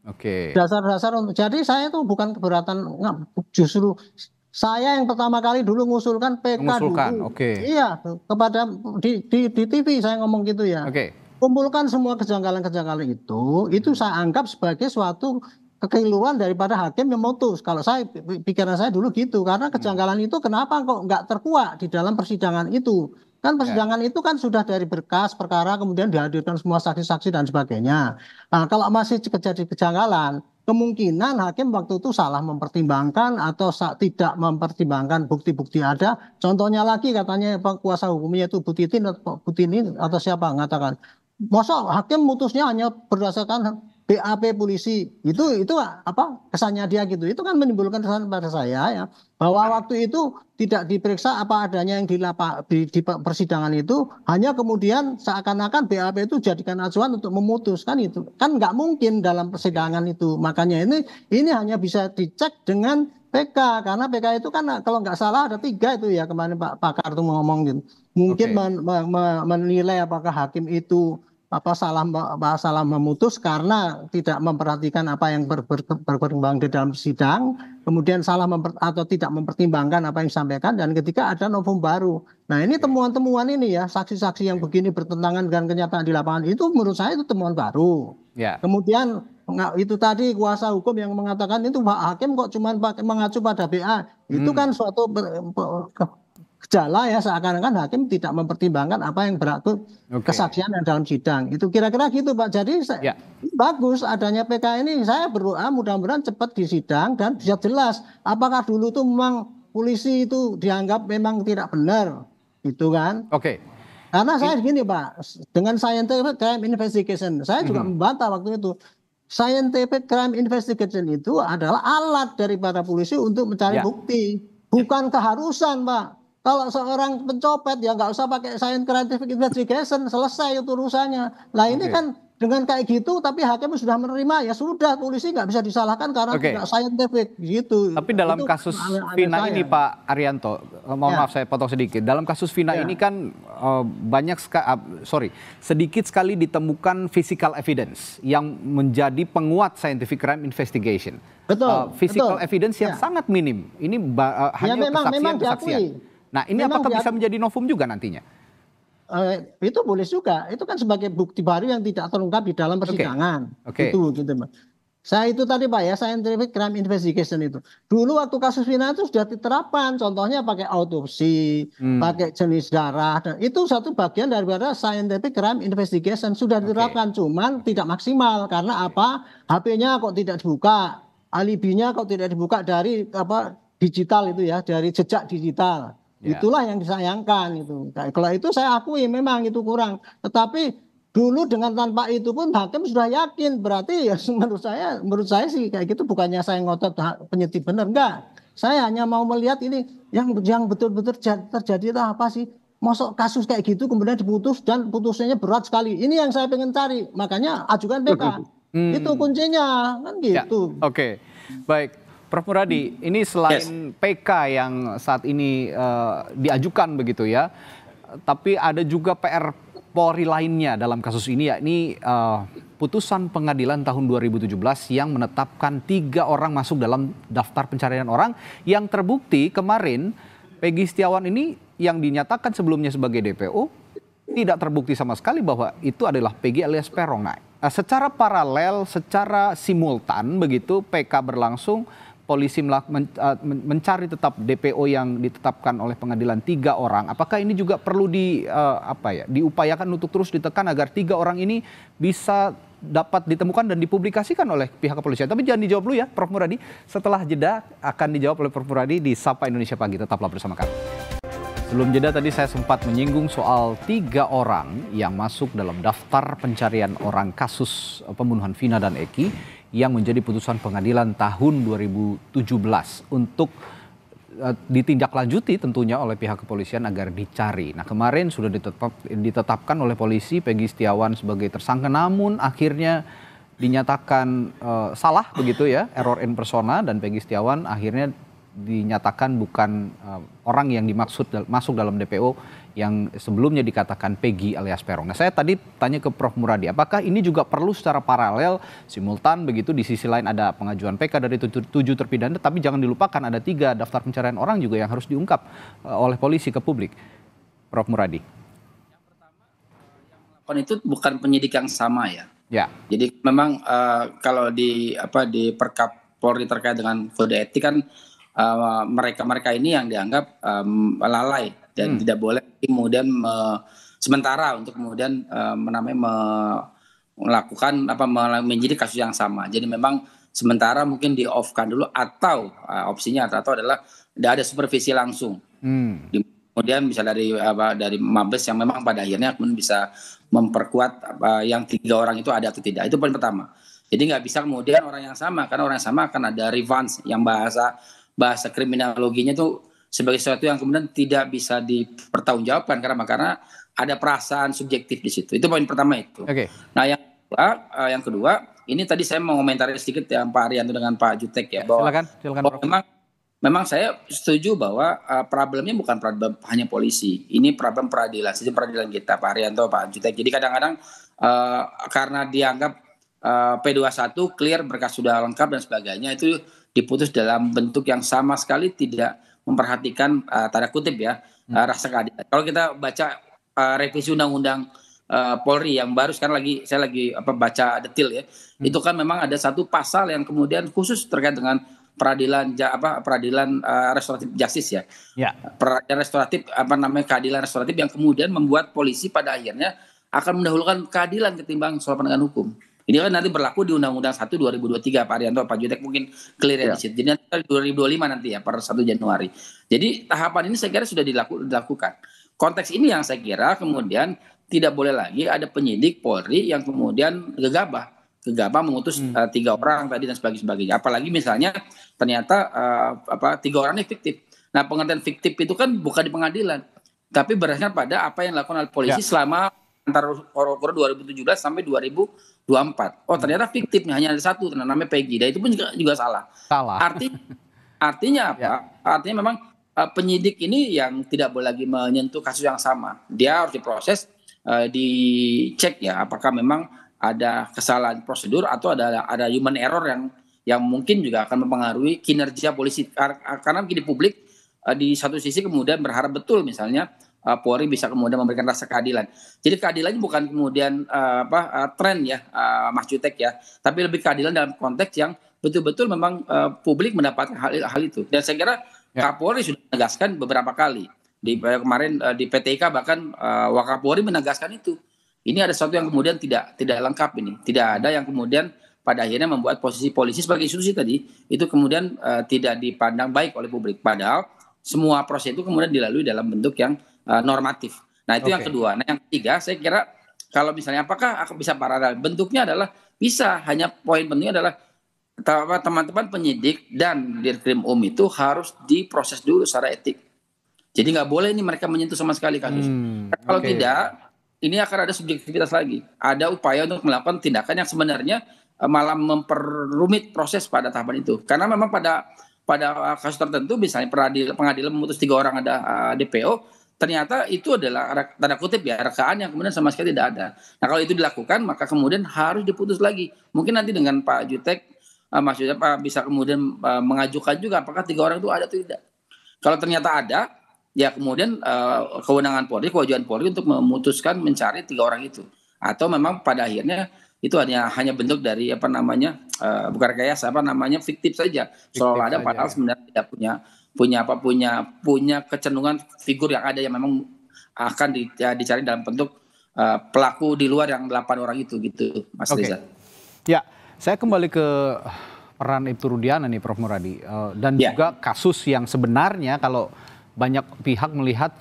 Oke. Dasar-dasar untuk, jadi saya itu bukan keberatan, justru saya yang pertama kali dulu mengusulkan PK dulu. Iya, kepada di TV saya ngomong gitu ya. Kumpulkan semua kejanggalan-kejanggalan itu saya anggap sebagai suatu kekeliruan daripada hakim yang memutus. Kalau saya, pikiran saya dulu gitu, karena kejanggalan itu kenapa kok nggak terkuak di dalam persidangan itu. Kan persidangan itu kan sudah dari berkas perkara, kemudian dihadirkan semua saksi-saksi dan sebagainya. Nah, kalau masih terjadi kejanggalan, kemungkinan hakim waktu itu salah mempertimbangkan atau tidak mempertimbangkan bukti-bukti ada. Contohnya lagi katanya kuasa hukumnya itu Bu Titin atau siapa mengatakan, masa hakim mutusnya hanya berdasarkan BAP polisi, itu apa kesannya dia gitu. Itu kan menimbulkan kesan pada saya ya, bahwa waktu itu tidak diperiksa apa adanya yang di persidangan itu, hanya kemudian seakan-akan BAP itu jadikan acuan untuk memutuskan itu. Kan nggak mungkin dalam persidangan itu. Makanya ini hanya bisa dicek dengan PK, karena PK itu kan kalau nggak salah ada 3 itu ya, kemarin Pak Pakar tuh ngomong gitu. Mungkin menilai apakah hakim itu salah memutus karena tidak memperhatikan apa yang berkembang di dalam sidang, kemudian salah atau tidak mempertimbangkan apa yang disampaikan, dan ketika ada novum baru. Nah, ini temuan-temuan ini ya, saksi-saksi yang begini bertentangan dengan kenyataan di lapangan, itu menurut saya itu temuan baru. Kemudian itu tadi kuasa hukum yang mengatakan itu Pak Hakim kok cuma mengacu pada BA, itu kan suatu gejala ya, seakan-akan hakim tidak mempertimbangkan apa yang berlaku kesaksian yang dalam sidang. Itu kira-kira gitu Pak. Jadi bagus adanya PK ini. Saya berdoa mudah-mudahan cepat di sidang dan bisa jelas apakah dulu tuh memang polisi itu dianggap memang tidak benar, gitu kan? Karena saya begini Pak, dengan scientific crime investigation, saya juga membantah waktu itu. Scientific crime investigation itu adalah alat daripada polisi untuk mencari bukti, bukan keharusan Pak. Kalau seorang pencopet ya nggak usah pakai scientific investigation, selesai itu urusannya. Nah ini kan dengan kayak gitu, tapi hakim sudah menerima, ya sudah, polisi nggak bisa disalahkan karena tidak scientific gitu. Tapi dalam kasus Vina ini Pak Arianto, mohon maaf saya potong sedikit. Dalam kasus Vina ini kan sedikit sekali ditemukan physical evidence yang menjadi penguat scientific crime investigation. Physical evidence yang sangat minim. Ini hanya kesaksian. Nah, ini apakah bisa menjadi novum juga nantinya? Itu boleh juga. Itu kan sebagai bukti baru yang tidak terungkap di dalam persidangan. Itu gitu, Pak. Saya itu tadi Pak ya, scientific crime investigation itu. Dulu waktu kasus Vina itu sudah diterapkan. Contohnya pakai autopsi, pakai jenis darah. Dan itu satu bagian daripada scientific crime investigation. Sudah diterapkan, cuman tidak maksimal. Karena apa? HP-nya kok tidak dibuka. alibinya kok tidak dibuka dari digital itu ya, dari jejak digital. Itulah yang disayangkan itu. Kalau itu saya akui memang itu kurang. Tetapi dulu dengan tanpa itu pun hakim sudah yakin, berarti ya menurut saya sih kayak gitu, bukannya saya ngotot penyidik benar, enggak. Saya hanya mau melihat ini yang betul-betul terjadi itu apa sih? Mosok kasus kayak gitu kemudian diputus dan putusnya berat sekali. Ini yang saya pengen cari. Makanya ajukan PK. Itu kuncinya kan gitu. Ya, oke. Baik, Prof Muradi, ini selain PK yang saat ini diajukan begitu ya, tapi ada juga PR Polri lainnya dalam kasus ini, yakni putusan pengadilan tahun 2017 yang menetapkan 3 orang masuk dalam daftar pencarian orang yang terbukti kemarin Peggy Setiawan ini yang dinyatakan sebelumnya sebagai DPO tidak terbukti sama sekali bahwa itu adalah Peggy alias Peron. Nah, secara paralel, secara simultan begitu PK berlangsung, polisi mencari tetap DPO yang ditetapkan oleh pengadilan 3 orang. Apakah ini juga perlu diupayakan untuk terus ditekan agar 3 orang ini bisa dapat ditemukan dan dipublikasikan oleh pihak kepolisian? Tapi jangan dijawab dulu ya, Prof Muradi. Setelah jeda akan dijawab oleh Prof Muradi di Sapa Indonesia Pagi. Tetaplah bersama kami. Sebelum jeda tadi saya sempat menyinggung soal 3 orang yang masuk dalam daftar pencarian orang kasus pembunuhan Vina dan Eki yang menjadi putusan pengadilan tahun 2017 untuk ditindaklanjuti tentunya oleh pihak kepolisian agar dicari. Nah, kemarin sudah ditetapkan oleh polisi Peggy Setiawan sebagai tersangka, namun akhirnya dinyatakan salah begitu ya, error in persona, dan Peggy Setiawan akhirnya dinyatakan bukan orang yang dimaksud masuk dalam DPO yang sebelumnya dikatakan Peggy alias Peron. Nah, saya tadi tanya ke Prof Muradi, apakah ini juga perlu secara paralel, simultan begitu, di sisi lain ada pengajuan PK dari 7 terpidana, tapi jangan dilupakan ada 3 daftar pencarian orang juga yang harus diungkap oleh polisi ke publik. Prof Muradi. Yang pertama, yang melakukan itu bukan penyidik yang sama ya. Ya. Jadi memang kalau di Perkap Polri terkait dengan kode etik kan mereka ini yang dianggap lalai dan tidak boleh kemudian sementara untuk kemudian melakukan menjadi kasus yang sama. Jadi memang sementara mungkin di off-kan dulu, atau opsinya atau adalah tidak ada supervisi langsung. Kemudian bisa dari Mabes yang memang pada akhirnya kemudian bisa memperkuat yang 3 orang itu ada atau tidak. Itu poin pertama. Jadi nggak bisa kemudian orang yang sama, karena orang yang sama akan ada revenge yang bahasa kriminologinya itu sebagai sesuatu yang kemudian tidak bisa dipertanggungjawabkan karena ada perasaan subjektif di situ. Itu poin pertama itu. Okay. Nah, yang kedua, ini tadi saya mau komentari sedikit yang Pak Arianto dengan Pak Jutek ya, bahwa silakan. Memang saya setuju bahwa problemnya bukan problem hanya polisi. Ini problem peradilan, sistem peradilan kita, Pak Arianto, Pak Jutek. Jadi kadang-kadang karena dianggap P21 clear, berkas sudah lengkap dan sebagainya, itu diputus dalam bentuk yang sama sekali tidak memperhatikan tanda kutip ya rasa keadilan. Kalau kita baca revisi undang-undang Polri yang baru sekarang saya lagi baca detil ya, itu kan memang ada satu pasal yang kemudian khusus terkait dengan peradilan restoratif justice ya. Peradilan restoratif keadilan restoratif yang kemudian membuat polisi pada akhirnya akan mendahulukan keadilan ketimbang soal penegakan hukum. Ini kan nanti berlaku di Undang-Undang 1 2023, Pak Arianto, Pak Jutek mungkin clear ya di situ. Jadi nanti 2025 nanti ya per 1 Januari. Jadi tahapan ini saya kira sudah dilakukan. Konteks ini yang saya kira kemudian tidak boleh lagi ada penyidik Polri yang kemudian gegabah mengutus 3 orang tadi dan sebagainya. Apalagi misalnya ternyata 3 orang ini fiktif. Nah, pengertian fiktif itu kan bukan di pengadilan, tapi berdasarkan pada apa yang dilakukan oleh polisi selama antara 2017 sampai 2024. Oh, ternyata fiktifnya hanya ada 1, namanya Peggy. Dan itu pun juga salah. Artinya apa? Artinya memang penyidik ini yang tidak boleh lagi menyentuh kasus yang sama. Dia harus diproses, dicek ya apakah memang ada kesalahan prosedur atau ada human error yang mungkin juga akan mempengaruhi kinerja polisi. Karena di publik di satu sisi kemudian berharap betul misalnya Polri bisa kemudian memberikan rasa keadilan. Jadi keadilannya bukan kemudian tren ya, Mas Jutek ya, tapi lebih keadilan dalam konteks yang betul-betul memang publik mendapatkan hal itu. Dan saya kira Kapolri sudah menegaskan beberapa kali. Kemarin di PTK bahkan Wakapolri menegaskan itu. Ini ada sesuatu yang kemudian tidak lengkap ini. Tidak ada yang kemudian pada akhirnya membuat posisi polisi sebagai institusi tadi itu kemudian tidak dipandang baik oleh publik. Padahal semua proses itu kemudian dilalui dalam bentuk yang normatif. Nah itu yang kedua. Nah yang ketiga saya kira kalau misalnya apakah akan bisa paralel? Bentuknya adalah bisa, hanya poin pentingnya adalah teman-teman penyidik dan Dirkrim itu harus diproses dulu secara etik. Jadi nggak boleh ini mereka menyentuh sama sekali kasus. Kalau tidak, ini akan ada subjektivitas lagi. Ada upaya untuk melakukan tindakan yang sebenarnya malah memperrumit proses pada tahapan itu. Karena memang pada kasus tertentu, misalnya pengadilan memutus 3 orang ada DPO, ternyata itu adalah tanda kutip ya rekaan yang kemudian sama sekali tidak ada. Nah kalau itu dilakukan maka kemudian harus diputus lagi. Mungkin nanti dengan Pak Jutek maksudnya Pak bisa kemudian mengajukan juga apakah 3 orang itu ada atau tidak. Kalau ternyata ada, ya kemudian kewenangan Polri, kewajiban Polri untuk memutuskan mencari 3 orang itu. Atau memang pada akhirnya itu hanya bentuk dari bukan rekayasa fiktif saja. Seolah ada padahal sebenarnya tidak punya kecenderungan figur yang ada yang memang akan dicari dalam bentuk pelaku di luar yang 8 orang itu gitu, Mas Reza. Ya, saya kembali ke peran Ibtu Rudiana nih Prof Muradi dan juga kasus yang sebenarnya kalau banyak pihak melihat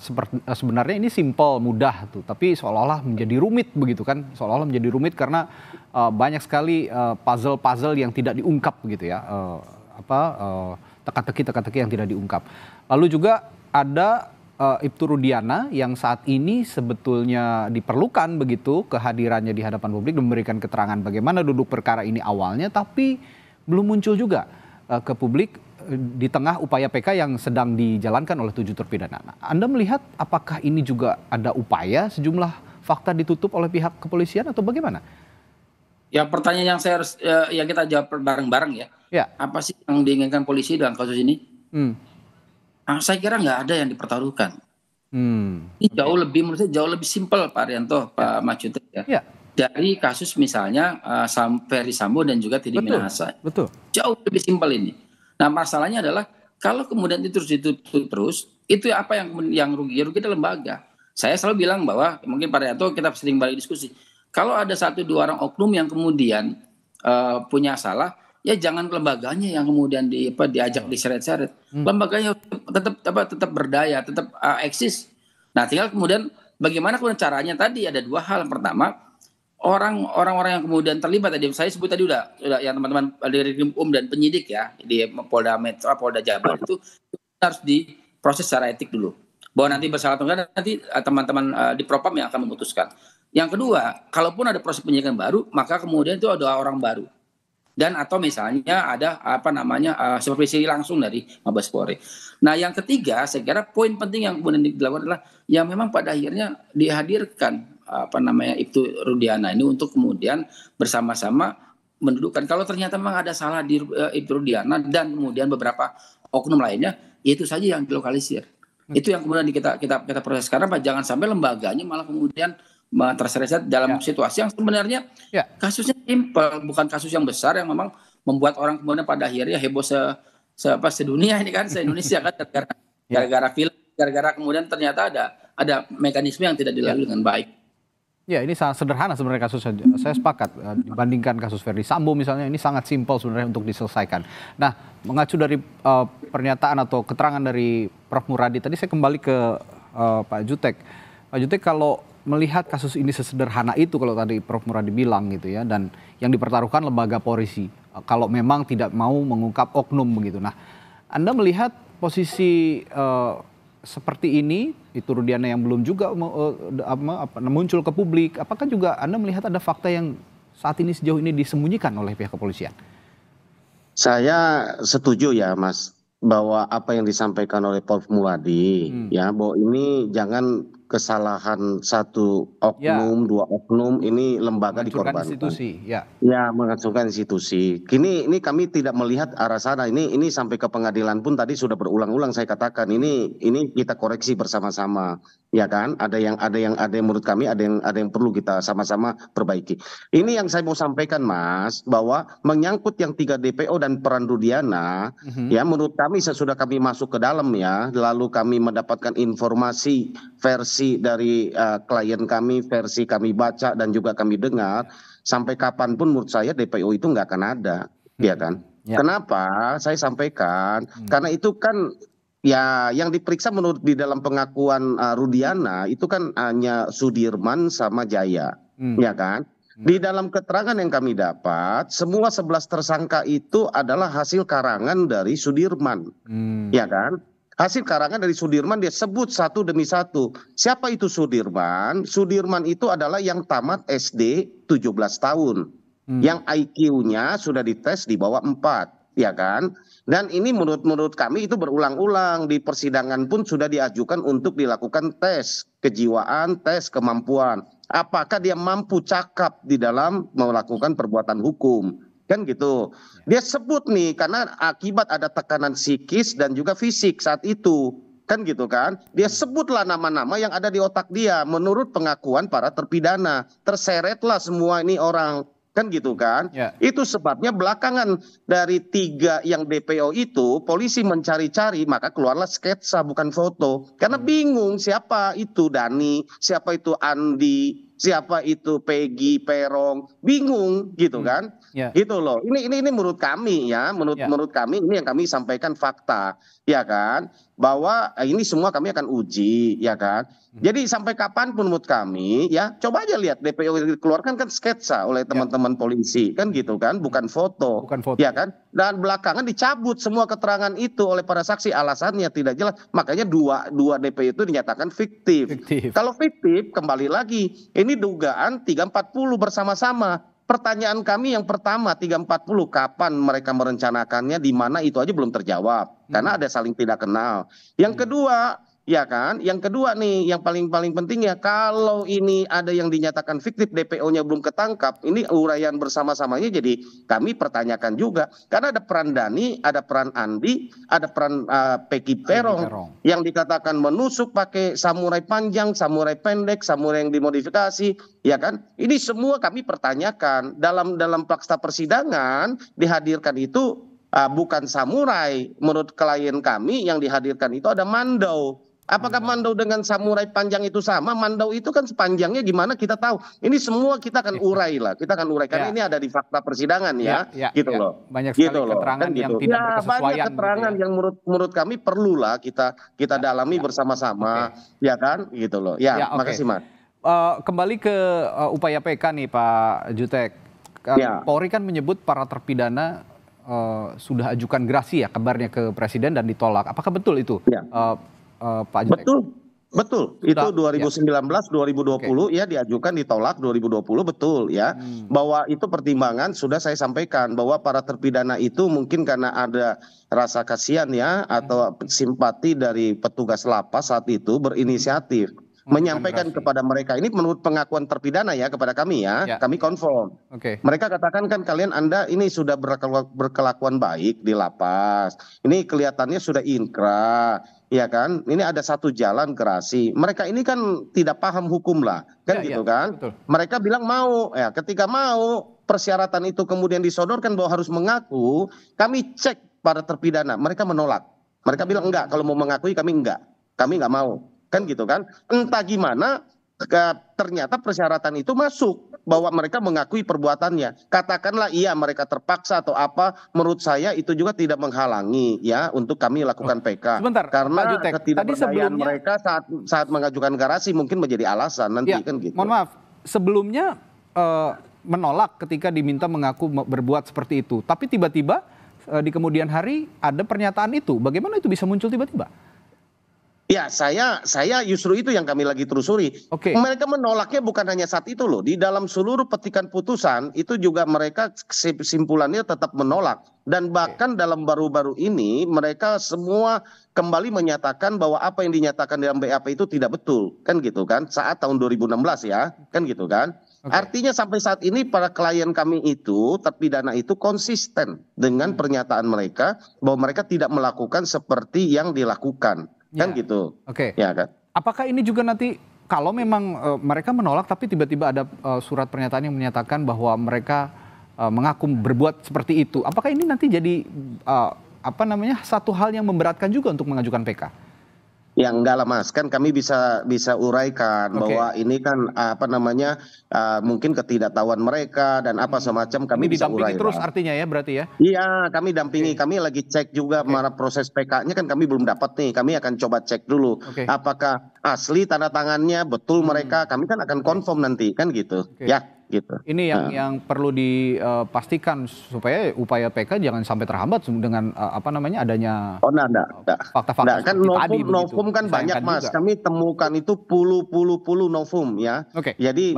sebenarnya ini simpel, mudah tuh, tapi seolah-olah menjadi rumit begitu kan, seolah-olah menjadi rumit karena banyak sekali puzzle-puzzle yang tidak diungkap begitu ya, teka-teki yang tidak diungkap. Lalu juga ada Ibtu Rudiana yang saat ini sebetulnya diperlukan begitu kehadirannya di hadapan publik memberikan keterangan bagaimana duduk perkara ini awalnya, tapi belum muncul juga ke publik di tengah upaya PK yang sedang dijalankan oleh 7 terpidana. Anda melihat apakah ini juga ada upaya sejumlah fakta ditutup oleh pihak kepolisian atau bagaimana? Ya pertanyaan yang saya harus yang kita jawab bareng-bareng ya. Apa sih yang diinginkan polisi dalam kasus ini? Saya kira nggak ada yang dipertaruhkan. Ini menurut saya jauh lebih simpel Pak Arianto, Pak Macutek ya. Dari kasus misalnya Ferry Sambo dan juga Teddy Minahasa. Jauh lebih simpel ini. Nah masalahnya adalah kalau kemudian itu terus ditutup terus, itu apa yang rugi adalah lembaga. Saya selalu bilang bahwa mungkin Pak Arianto kita sering balik diskusi. Kalau ada 1-2 orang oknum yang kemudian punya salah, ya jangan lembaganya yang kemudian diajak diseret-seret. Lembaganya tetap berdaya, tetap eksis. Nah tinggal kemudian bagaimana kemudian caranya tadi ada 2 hal. Yang pertama, orang-orang yang kemudian terlibat tadi saya sebut tadi udah yang teman-teman dari dan penyidik ya di Polda Metro, Polda Jabar itu harus diproses secara etik dulu. Bahwa nanti bersalah atau enggak nanti teman-teman di Propam yang akan memutuskan. Yang kedua, kalaupun ada proses penyidikan baru, maka kemudian itu ada orang baru. Dan atau misalnya ada supervisi langsung dari Mabes Polri. Nah, yang ketiga, saya kira poin penting yang kemudian dilakukan adalah yang memang pada akhirnya dihadirkan Ibtu Rudiana ini untuk kemudian bersama-sama mendudukkan. Kalau ternyata memang ada salah di Ibtu Rudiana dan kemudian beberapa oknum lainnya, itu saja yang dilokalisir. Itu yang kemudian kita proses sekarang, Pak. Jangan sampai lembaganya malah kemudian terseret dalam situasi yang sebenarnya kasusnya simpel, bukan kasus yang besar yang memang membuat orang kemudian pada akhirnya heboh sedunia ini kan, se-Indonesia kan gara-gara film, gara-gara kemudian ternyata ada mekanisme yang tidak dilalui dengan baik. Ya ini sangat sederhana sebenarnya kasus saja. Saya sepakat dibandingkan kasus Ferdy Sambo misalnya ini sangat simpel sebenarnya untuk diselesaikan. Nah mengacu dari pernyataan atau keterangan dari Prof Muradi tadi saya kembali ke Pak Jutek. Pak Jutek kalau melihat kasus ini sesederhana itu kalau tadi Prof Muradi bilang gitu ya dan yang dipertaruhkan lembaga polisi kalau memang tidak mau mengungkap oknum begitu. Nah Anda melihat posisi seperti ini, itu Rudiana yang belum juga muncul ke publik, apakah juga Anda melihat ada fakta yang saat ini sejauh ini disembunyikan oleh pihak kepolisian? Saya setuju ya Mas, bahwa apa yang disampaikan oleh Prof Muradi, ya bahwa ini jangan kesalahan satu oknum, 2 oknum, ini lembaga dikorbankan. Institusi, ya menghancurkan institusi. Ini kami tidak melihat arah sana. Ini sampai ke pengadilan pun tadi sudah berulang-ulang saya katakan. Ini kita koreksi bersama-sama, ya kan? Ada yang menurut kami ada yang perlu kita sama-sama perbaiki. Ini yang saya mau sampaikan Mas, bahwa menyangkut yang 3 DPO dan peran Rudiana, ya menurut kami sesudah kami masuk ke dalam ya, lalu kami mendapatkan informasi versi dari klien kami, versi kami baca dan juga kami dengar, sampai kapanpun menurut saya DPO itu nggak akan ada, ya kan? Ya. Kenapa saya sampaikan? Karena itu kan ya yang diperiksa menurut di dalam pengakuan Rudiana itu kan hanya Sudirman sama Jaya, ya kan? Di dalam keterangan yang kami dapat, semua 11 tersangka itu adalah hasil karangan dari Sudirman, ya kan? Hasil karangan dari Sudirman dia sebut satu demi satu. Siapa itu Sudirman? Sudirman itu adalah yang tamat SD 17 tahun. Yang IQ-nya sudah dites di bawah 4, ya kan? Dan ini menurut kami itu berulang-ulang di persidangan pun sudah diajukan untuk dilakukan tes kejiwaan, tes kemampuan. Apakah dia mampu cakap di dalam melakukan perbuatan hukum? Kan gitu. Dia sebut nih karena akibat ada tekanan psikis dan juga fisik saat itu. Kan gitu kan. Dia sebutlah nama-nama yang ada di otak dia menurut pengakuan para terpidana. Terseretlah semua ini orang. Kan gitu kan. Itu sebabnya belakangan dari 3 yang DPO itu polisi mencari-cari maka keluarlah sketsa bukan foto. Karena bingung siapa itu Dani, siapa itu Andi, siapa itu Peggy, Perong, bingung gitu kan. Gitu loh. Ini menurut kami ya, menurut kami ini yang kami sampaikan fakta, ya kan, bahwa ini semua kami akan uji, ya kan. Jadi sampai kapanpun menurut kami ya, coba aja lihat DPO yang dikeluarkan kan sketsa oleh teman-teman polisi, kan gitu kan, bukan foto, ya kan. Dan belakangan dicabut semua keterangan itu oleh para saksi, alasannya tidak jelas, makanya dua DPO itu dinyatakan fiktif. Kalau fiktif kembali lagi, ini dugaan 340 bersama-sama. Pertanyaan kami yang pertama 340 kapan mereka merencanakannya, di mana itu aja belum terjawab karena ada saling tidak kenal. Yang kedua, ya kan, yang kedua nih yang paling penting ya, kalau ini ada yang dinyatakan fiktif DPO-nya belum ketangkap, ini uraian bersama-samanya jadi kami pertanyakan juga karena ada peran Dani, ada peran Andi, ada peran Peggy Perong yang dikatakan menusuk pakai samurai panjang, samurai pendek, samurai yang dimodifikasi, ya kan. Ini semua kami pertanyakan dalam fakta persidangan dihadirkan itu bukan samurai. Menurut klien kami yang dihadirkan itu ada mandau. Apakah mandau dengan samurai panjang itu sama? Mandau itu kan sepanjangnya gimana kita tahu. Ini semua kita akan urai lah. Kita akan urai karena ini ada di fakta persidangan ya. Gitu loh. Banyak sekali gitu keterangan yang tidak berkesesuaian. Banyak keterangan yang menurut kami perlulah kita dalami bersama-sama, ya kan? Gitu loh. Ya, makasih Mas. Kembali ke upaya PK nih Pak Jutek. Polri kan menyebut para terpidana sudah ajukan gerasi ya kabarnya ke Presiden dan ditolak. Apakah betul itu? Pak Jutek? Betul. Itu 2019, 2020 ya diajukan, ditolak 2020, betul ya. Bahwa itu pertimbangan sudah saya sampaikan bahwa para terpidana itu mungkin karena ada rasa kasihan ya atau simpati dari petugas lapas saat itu berinisiatif menyampaikan kepada mereka, ini menurut pengakuan terpidana ya kepada kami ya, kami konfirm. Mereka katakan kan Anda ini sudah berkelakuan baik di lapas, ini kelihatannya sudah inkrah, ya kan, ini ada satu jalan gerasi. Mereka ini kan tidak paham hukum lah, kan gitu kan. Mereka bilang mau, ya ketika mau persyaratan itu kemudian disodorkan bahwa harus mengaku, kami cek para terpidana, mereka menolak. Mereka bilang enggak, kalau mau mengakui kami nggak mau. Kan gitu kan, entah gimana ternyata persyaratan itu masuk bahwa mereka mengakui perbuatannya. Katakanlah iya mereka terpaksa atau apa, menurut saya itu juga tidak menghalangi ya untuk kami lakukan PK. Sebentar, karena ketidakberdayaan mereka saat mengajukan garasi mungkin menjadi alasan nanti kan gitu. Mohon maaf, sebelumnya menolak ketika diminta mengaku berbuat seperti itu, tapi tiba-tiba di kemudian hari ada pernyataan itu. Bagaimana itu bisa muncul tiba-tiba? Ya, saya justru itu yang kami lagi telusuri. Mereka menolaknya bukan hanya saat itu loh. Di dalam seluruh petikan putusan itu juga mereka kesimpulannya tetap menolak. Dan bahkan dalam baru-baru ini mereka semua kembali menyatakan bahwa apa yang dinyatakan dalam BAP itu tidak betul. Kan gitu kan, saat tahun 2016 ya, kan gitu kan. Artinya sampai saat ini para klien kami itu, terpidana itu konsisten dengan pernyataan mereka bahwa mereka tidak melakukan seperti yang dilakukan. Kan gitu. Ya kan. Apakah ini juga nanti kalau memang mereka menolak tapi tiba-tiba ada surat pernyataan yang menyatakan bahwa mereka mengaku berbuat seperti itu, apakah ini nanti jadi satu hal yang memberatkan juga untuk mengajukan PK? Ya enggak lah Mas, kan kami bisa uraikan bahwa ini kan mungkin ketidaktahuan mereka dan apa semacam, kami Ini bisa didampingi urai terus lah. artinya ya berarti ya? Iya, kami dampingi, kami lagi cek juga proses PK-nya kan kami belum dapat nih, kami akan coba cek dulu apakah asli tanda tangannya betul mereka, kami kan akan confirm nanti kan gitu, ya gitu. Ini yang perlu dipastikan supaya upaya PK jangan sampai terhambat dengan adanya fakta-fakta kan seperti tadi begitu. novum kan banyak Mas, kami temukan itu puluh novum ya. Jadi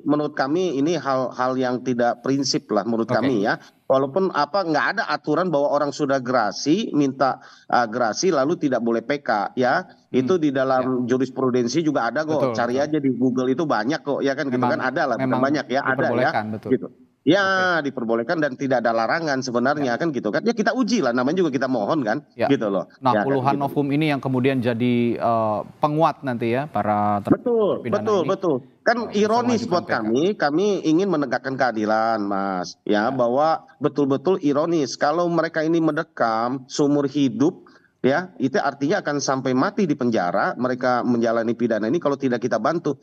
menurut kami ini hal yang tidak prinsip lah menurut kami ya. Walaupun nggak ada aturan bahwa orang sudah gerasi minta gerasi lalu tidak boleh PK ya. Itu di dalam jurisprudensi juga ada kok. Cari aja di Google itu banyak kok ya kan gitu kan, ada lah, bukan banyak ya, ada ya gitu. Ya diperbolehkan dan tidak ada larangan sebenarnya kan gitu kan. Ya kita uji lah, namanya juga kita mohon kan gitu loh. Nah puluhan novum ini yang kemudian jadi penguat nanti ya para betul. Kan ironis buat kami ingin menegakkan keadilan Mas ya, bahwa betul-betul ironis kalau mereka ini mendekam seumur hidup ya, itu artinya akan sampai mati di penjara mereka menjalani pidana ini kalau tidak kita bantu,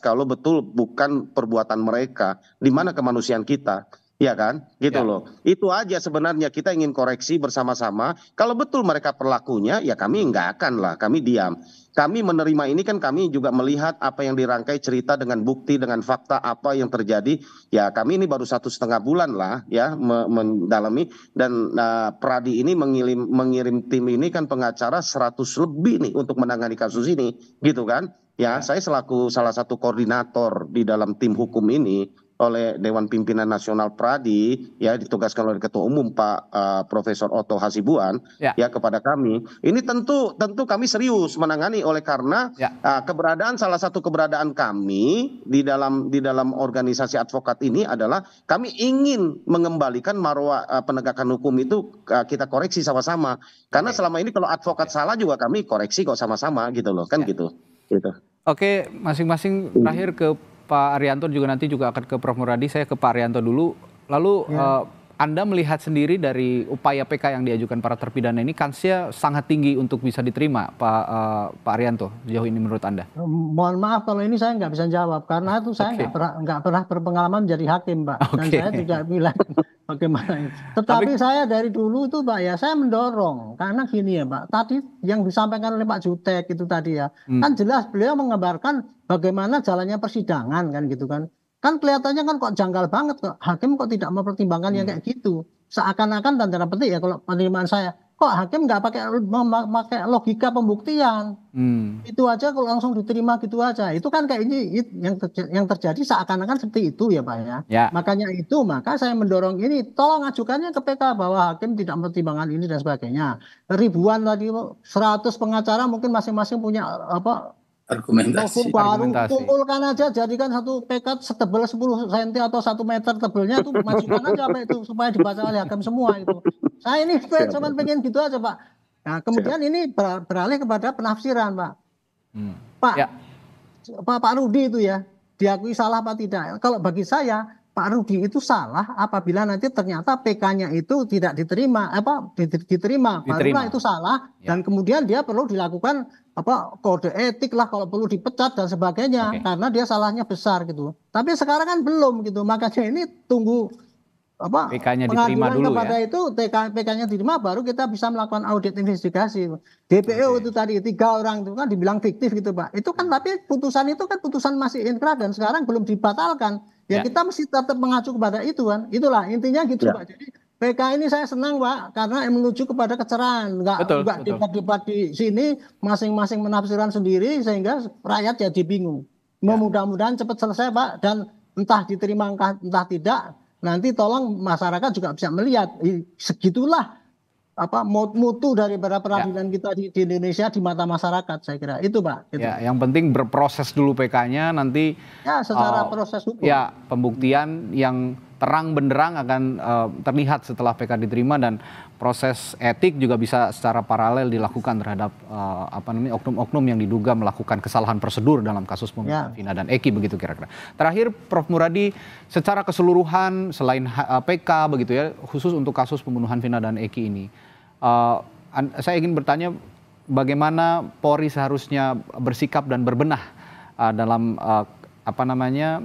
kalau betul bukan perbuatan mereka, di mana kemanusiaan kita, ya kan gitu loh. Itu aja sebenarnya kita ingin koreksi bersama-sama. Kalau betul mereka perlakunya ya kami nggak akan lah, kami diam. Kami menerima ini kan, kami juga melihat apa yang dirangkai cerita dengan bukti, dengan fakta apa yang terjadi. Ya kami ini baru 1,5 bulan lah ya mendalami, dan Pradi ini mengirim tim ini kan pengacara 100 lebih nih untuk menangani kasus ini gitu kan. Ya saya selaku salah satu koordinator di dalam tim hukum ini oleh Dewan Pimpinan Nasional Pradi ya, ditugaskan oleh Ketua Umum Pak Profesor Otto Hasibuan ya kepada kami. Ini tentu kami serius menangani, oleh karena salah satu keberadaan kami di dalam organisasi advokat ini adalah kami ingin mengembalikan marwah penegakan hukum itu, kita koreksi sama-sama. Karena selama ini kalau advokat salah juga kami koreksi kok sama-sama gitu loh kan gitu. Oke, masing-masing terakhir ke Pak Arianto, juga nanti juga akan ke Prof. Muradi. Saya ke Pak Arianto dulu. Lalu Anda melihat sendiri dari upaya PK yang diajukan para terpidana ini, kansnya sangat tinggi untuk bisa diterima, Pak Arianto, sejauh ini menurut Anda? Mohon maaf kalau ini saya nggak bisa jawab, karena itu saya nggak pernah berpengalaman menjadi hakim, Pak. Dan saya tidak bilang bagaimana itu. Tetapi saya dari dulu itu Pak ya, saya mendorong, karena gini ya Pak, tadi yang disampaikan oleh Pak Jutek itu tadi ya, kan jelas beliau menggambarkan bagaimana jalannya persidangan kan gitu kan. Kan kelihatannya kan kok janggal banget kok, hakim kok tidak mempertimbangkan yang kayak gitu. Seakan-akan dan tanda petik ya kalau penerimaan saya, kok hakim nggak pakai logika pembuktian. Itu aja kalau langsung diterima gitu aja. Itu kan kayak ini yang terjadi seakan-akan seperti itu ya Pak ya. Maka saya mendorong ini, tolong ajukannya ke PK bahwa hakim tidak mempertimbangkan ini dan sebagainya. Ribuan tadi 100 pengacara mungkin masing-masing punya argumentasi. Kumpulkan aja, jadikan satu PK setebal 10 cm atau 1 meter tebelnya, itu masukkan aja apa itu supaya dibaca oleh hakim semua itu. Saya ini cuma pengen gitu aja Pak. Nah kemudian ini beralih kepada penafsiran Pak. Pak Rudi itu ya, diakui salah apa tidak? Kalau bagi saya Pak Rudi itu salah apabila nanti ternyata PK-nya itu tidak diterima, barulah itu salah, dan kemudian dia perlu dilakukan kode etik lah, kalau perlu dipecat dan sebagainya, karena dia salahnya besar gitu. Tapi sekarang kan belum gitu, makanya ini tunggu PK-nya diterima dulu kepada ya. Itu PK-nya diterima, baru kita bisa melakukan audit investigasi. DPO itu tadi 3 orang itu kan dibilang fiktif gitu Pak. Itu kan tapi putusan itu kan putusan masih inkrah dan sekarang belum dibatalkan. Ya kita mesti tetap mengacu kepada itu kan. Itulah intinya gitu Pak. Jadi PK ini saya senang Pak, karena menuju kepada kecerahan. Enggak debat-debat di sini masing-masing menafsirkan sendiri sehingga rakyat jadi bingung. Mudah-mudahan cepat selesai Pak, dan entah diterima entah tidak, nanti tolong masyarakat juga bisa melihat segitulah mutu dari peradilan kita di Indonesia di mata masyarakat, saya kira itu Pak. Ya, yang penting berproses dulu PK-nya, nanti ya secara proses hukum. Ya, pembuktian yang terang benderang akan terlihat setelah PK diterima, dan proses etik juga bisa secara paralel dilakukan terhadap oknum-oknum yang diduga melakukan kesalahan prosedur dalam kasus pembunuhan Vina dan Eki, begitu kira-kira. Terakhir Prof. Muradi, secara keseluruhan selain PK begitu ya, khusus untuk kasus pembunuhan Vina dan Eki ini, saya ingin bertanya bagaimana Polri seharusnya bersikap dan berbenah dalam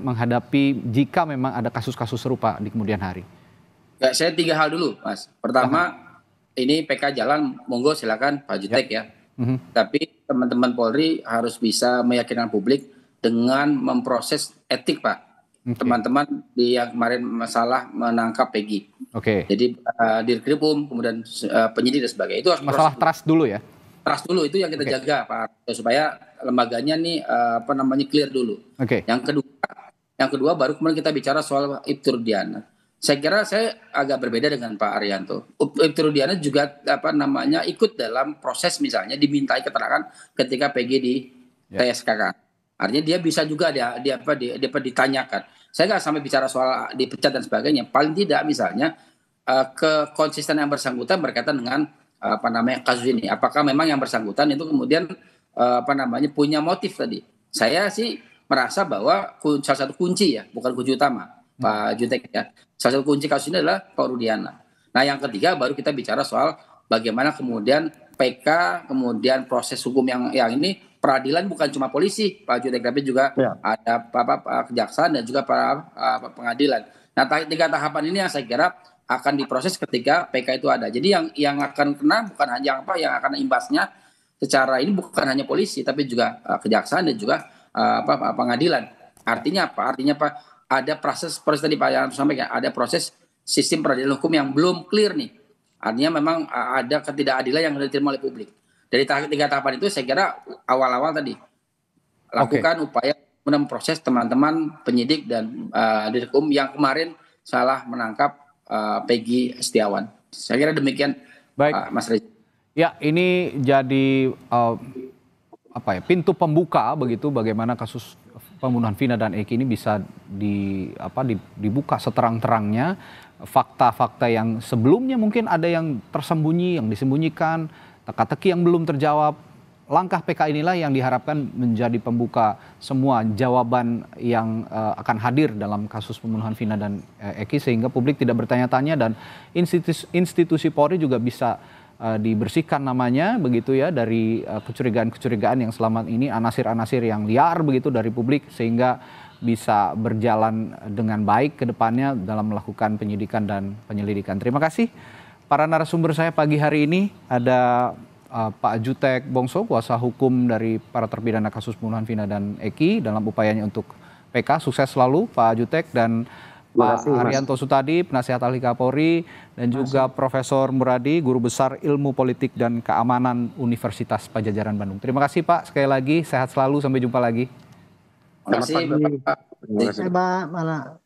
menghadapi jika memang ada kasus-kasus serupa di kemudian hari? Ya, saya 3 hal dulu, Mas. Pertama, ini PK jalan, monggo silakan Pak Jutek ya. Tapi teman-teman Polri harus bisa meyakinkan publik dengan memproses etik, Pak. Teman-teman yang kemarin masalah menangkap Peggy. Jadi Dirkrimum, kemudian penyidik dan sebagainya. Itu harus masalah trust dulu ya. Trust dulu itu yang kita jaga, Pak, supaya lembaganya nih clear dulu. Yang kedua baru kemudian kita bicara soal Ibtu Rudiana. Saya kira saya agak berbeda dengan Pak Arianto. Ibtu Rudiana juga ikut dalam proses, misalnya dimintai keterangan ketika Peggy di TSK. Artinya dia bisa juga dia ditanyakan. Saya nggak sampai bicara soal dipecat dan sebagainya. Paling tidak misalnya kekonsisten yang bersangkutan berkaitan dengan kasus ini. Apakah memang yang bersangkutan itu kemudian punya motif tadi? Saya sih merasa bahwa salah satu kunci ya, bukan kunci utama, Pak Jutek ya. Salah satu kunci kasus ini adalah Pak Rudiana. Nah, yang ketiga baru kita bicara soal bagaimana kemudian PK, kemudian proses hukum yang ini, peradilan bukan cuma polisi, Pak Jutek, tapi juga ada kejaksaan dan juga para pengadilan. Nah, 3 tahapan ini yang saya kira akan diproses ketika PK itu ada. Jadi yang akan kena bukan hanya yang akan imbasnya secara ini bukan hanya polisi, tapi juga kejaksaan dan juga pengadilan. Artinya apa? Ada proses tadi Pak yang sampaikan, ada proses sistem peradilan hukum yang belum clear nih. Artinya memang ada ketidakadilan yang diterima oleh publik. Dari 3 tahapan itu saya kira awal-awal tadi lakukan upaya memproses teman-teman penyidik dan Dirkrim yang kemarin salah menangkap Peggy Setiawan. Saya kira demikian, Mas Reza. Ya, ini jadi pintu pembuka begitu bagaimana kasus pembunuhan Vina dan Eki ini bisa dibuka seterang-terangnya, fakta-fakta yang sebelumnya mungkin ada yang tersembunyi, yang disembunyikan, teka-teki yang belum terjawab. Langkah PK inilah yang diharapkan menjadi pembuka semua jawaban yang akan hadir dalam kasus pembunuhan Vina dan Eki, sehingga publik tidak bertanya-tanya dan institusi Polri juga bisa dibersihkan namanya begitu ya dari kecurigaan-kecurigaan yang selama ini, anasir-anasir yang liar begitu dari publik, sehingga bisa berjalan dengan baik ke depannya dalam melakukan penyidikan dan penyelidikan. Terima kasih para narasumber saya pagi hari ini. Ada Pak Jutek Bongso, kuasa hukum dari para terpidana kasus pembunuhan Vina dan Eki dalam upayanya untuk PK. Sukses selalu Pak Jutek, dan Pak Arianto Sutadi, penasihat ahli Kapolri, dan juga Profesor Muradi, Guru Besar Ilmu Politik dan Keamanan Universitas Padjadjaran Bandung. Terima kasih Pak, sekali lagi sehat selalu, sampai jumpa lagi. Terima kasih Bapak. Terima kasih Pak.